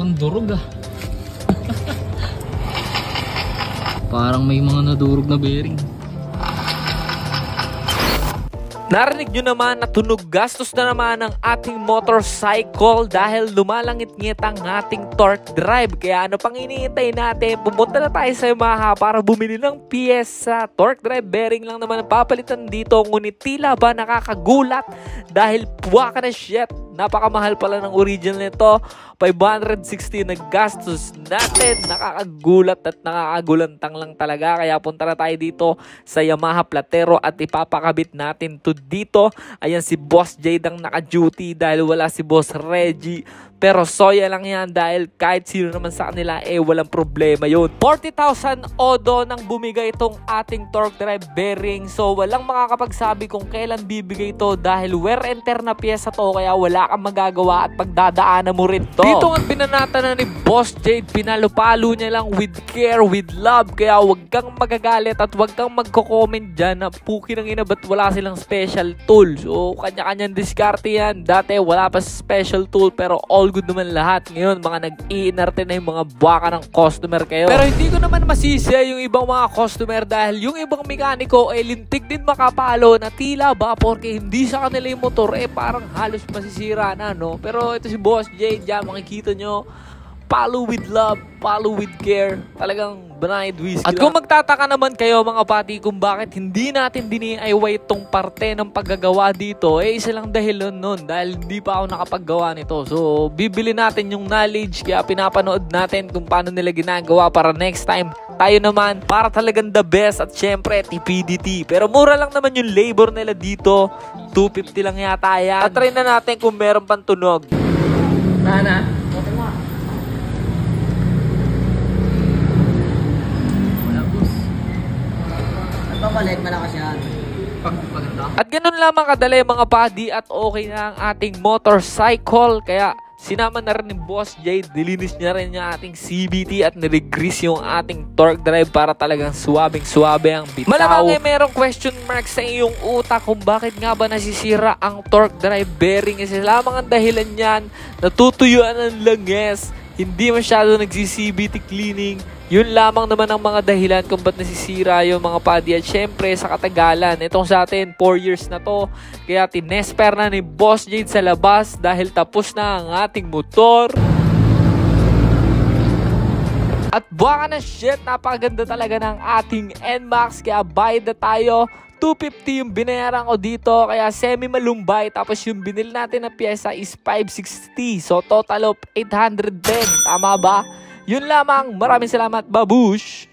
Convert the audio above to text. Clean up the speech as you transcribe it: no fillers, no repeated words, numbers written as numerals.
Mukhang durog ah. Parang may mga nadurog na bearing. Narinig nyo naman na tunog gastos na naman ang ating motorcycle dahil lumalangit-ngit ang ating torque drive. Kaya ano pang iniintay natin? Pumunta na tayo sa Yamaha para bumili ng piyesa. Torque drive bearing lang naman ang papalitan dito. Ngunit tila ba nakakagulat dahil puwa ka na shit. Napakamahal pala ng original nito. 560 na gastos natin. Nakakagulat at nakakagulantang lang talaga. Kaya punta na tayo dito sa Yamaha Platero at ipapakabit natin to dito. Ayan si Boss Jade ang naka-duty dahil wala si Boss Reggie. Pero soya lang yan dahil kahit sino naman sa kanila walang problema yun. 40,000 odo nang bumigay itong ating torque drive bearing. So walang makakapagsabi kung kailan bibigay ito dahil wear and tear na pyesa to kaya wala kang magagawa at pagdadaanan mo rin to. Dito nga binanata na ni Boss Jade, pinalo-palo niya lang with care, with love. Kaya wag kang magagalit at wag kang magko-comment dyan na puki ng ina ba't wala silang special tool. So kanya-kanyang diskarte yan. Dati wala pa special tool pero all good naman lahat. Ngayon mga nag-iinarte na yung mga buwaka ng customer kayo. Pero hindi ko naman masisya yung ibang mga customer dahil yung ibang mekaniko lintik din makapalo na tila ba porque hindi sa kanila yung motor parang halos masisira na no. Pero ito si Boss Jade dyan makikita nyo, follow with love, follow with care. Talagang banayad whiskey. At kung magtataka naman kayo mga pati kung bakit hindi natin DIY itong parte ng paggagawa dito, isa lang dahilan nun dahil hindi pa ako nakapaggawa nito. So bibili natin yung knowledge kaya pinapanood natin kung paano nila ginagawa para next time tayo naman para talagang the best at syempre TPDT. Pero mura lang naman yung labor nila dito, 250 lang yata yan. At try na natin kung meron pang tunog. Nana? Balik, malakas yan. At ganun lamang kadali mga padi at okay na ang ating motorcycle. Kaya sinama na rin ni Boss Jade, dilinis niya rin yung ating CVT at nire-grease yung ating torque drive para talagang suwabing-suwabe ang bitaw. Malamang merong question mark sa iyong utak kung bakit nga ba nasisira ang torque drive bearing. Isa lamang ang dahilan niyan, natutuyuan ng langis, hindi masyado nagsi-CVT cleaning. Yun lamang naman ang mga dahilan kung ba't nasisira yung mga padi. At syempre sa katagalan, itong sa atin 4 years na to. Kaya tinesper na ni Boss Jade sa labas dahil tapos na ang ating motor. At buwaka na shit, napakaganda talaga ng ating NMAX. Kaya buy na tayo. 250 yung binayaran ko dito, kaya semi-malumbay. Tapos yung binili natin na pyesa is 560. So total of 810. Tama ba? Yun lamang. Maraming salamat, babush!